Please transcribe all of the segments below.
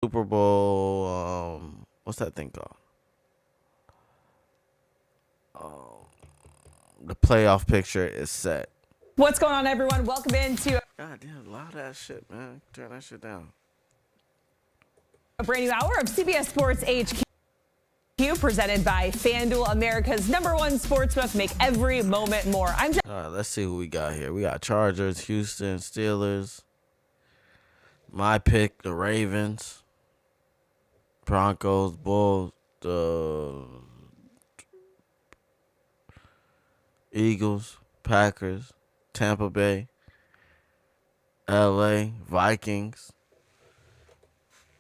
Super Bowl, what's that thing called? The playoff picture is set. What's going on, everyone? Welcome into God damn, loud ass shit, man. Turn that shit down. a brand new hour of CBS Sports HQ, presented by FanDuel, America's #1 sportsbook. Make every moment more. I'm All right, let's see who we got here. We got Chargers, Houston, Steelers. My pick, the Ravens, Broncos, Bulls, the Eagles, Packers, Tampa Bay, LA, Vikings.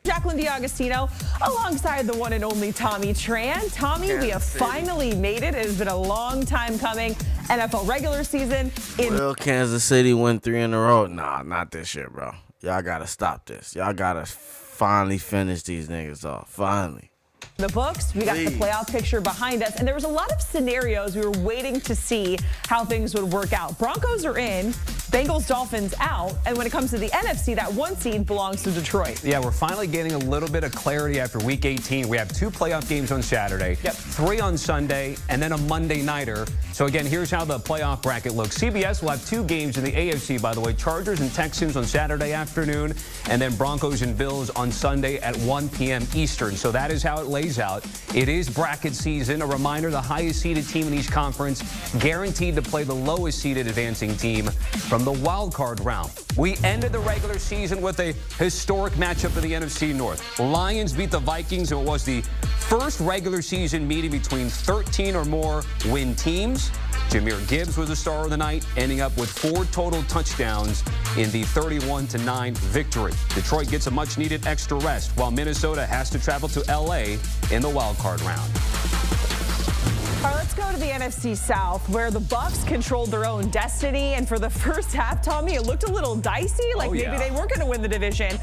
Jacqueline D'Agostino, alongside the one and only Tommy Tran. Tommy, we have finally made it. It has been a long time coming. NFL regular season. Will Kansas City win 3 in a row? Nah, not this year, bro. Y'all gotta stop this. Y'all gotta finally finish these niggas off. Finally. The books, we got the playoff picture behind us, and there was a lot of scenarios we were waiting to see how things would work out. Broncos are in, Bengals, Dolphins out, and when it comes to the NFC, that 1 seed belongs to Detroit. Yeah, we're finally getting a little bit of clarity after Week 18. We have 2 playoff games on Saturday, 3 on Sunday, and then a Monday nighter. So again, here's how the playoff bracket looks. CBS will have 2 games in the AFC, by the way. Chargers and Texans on Saturday afternoon, and then Broncos and Bills on Sunday at 1 p.m. Eastern. So that is how it lays out. It is bracket season. A reminder, the highest seeded team in each conference guaranteed to play the lowest seeded advancing team from the wild card round. We ended the regular season with a historic matchup in the NFC North. Lions beat the Vikings, and it was the first regular season meeting between 13 or more win teams. Jahmyr Gibbs was the star of the night, ending up with 4 total touchdowns in the 31-9 victory. Detroit gets a much-needed extra rest, while Minnesota has to travel to L.A. in the wild card round. All right, let's go to the NFC South, where the Bucs controlled their own destiny. And for the first half, Tommy, it looked a little dicey, like maybe they weren't going to win the division.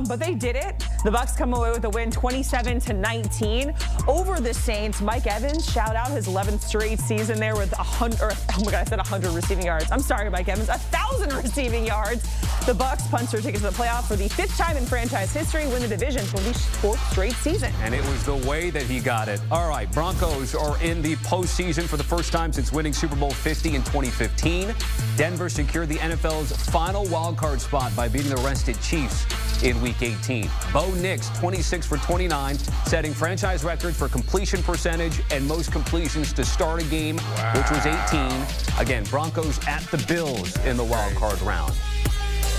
But they did it. The Bucs come away with a win 27-19 over the Saints. Mike Evans, shout out his 11th straight season there with 100, oh my God, I said 100 receiving yards. I'm sorry, Mike Evans, 1,000 receiving yards. The Bucs punch their ticket to the playoff for the 5th time in franchise history, win the division for the 4th straight season. And it was the way that he got it. All right, Broncos are in the postseason for the first time since winning Super Bowl 50 in 2015. Denver secured the NFL's final wildcard spot by beating the rested Chiefs in Week 18. Bo Nix, 26 for 29, setting franchise records for completion percentage and most completions to start a game, which was 18. Again, Broncos at the Bills in the wildcard round.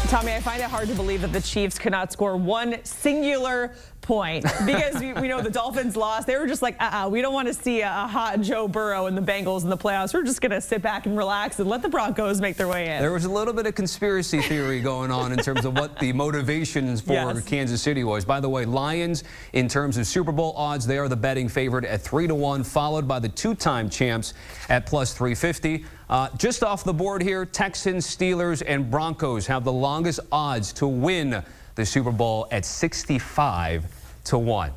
Tommy, I find it hard to believe that the Chiefs could not score one singular point because we know the Dolphins lost. They were just like, we don't want to see a hot Joe Burrow and the Bengals in the playoffs. We're just going to sit back and relax and let the Broncos make their way in. There was a little bit of conspiracy theory going on in terms of what the motivations for Kansas City was. By the way, Lions, in terms of Super Bowl odds, they are the betting favorite at 3-1, followed by the 2-time champs at plus 350. Just off the board here, Texans, Steelers, and Broncos have the longest odds to win the Super Bowl at 65-1.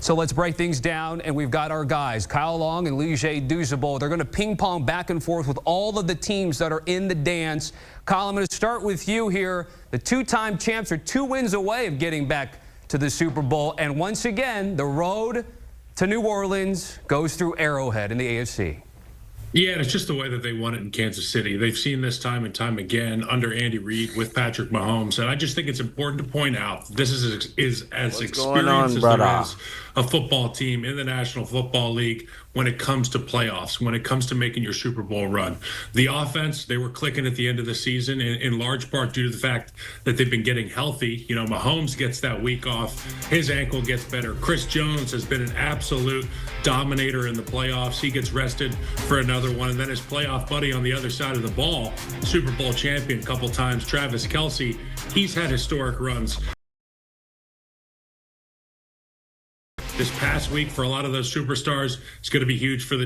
So let's break things down, and we've got our guys, Kyle Long and Lige Douzable. They're going to ping pong back and forth with all of the teams that are in the dance. Kyle, I'm going to start with you here. The 2-time champs are 2 wins away of getting back to the Super Bowl, and once again, the road to New Orleans goes through Arrowhead in the AFC. Yeah, and it's just the way that they won it in Kansas City. They've seen this time and time again under Andy Reid with Patrick Mahomes. And I just think it's important to point out this is as experienced as there is a football team in the National Football League when it comes to playoffs, when it comes to making your Super Bowl run. The offense, they were clicking at the end of the season in large part due to the fact that they've been getting healthy. You know, Mahomes gets that week off. His ankle gets better. Chris Jones has been an absolute dominator in the playoffs. He gets rested for another one. And then his playoff buddy on the other side of the ball, Super Bowl champion a couple times, Travis Kelce, he's had historic runs. This past week for a lot of those superstars, it's going to be huge for the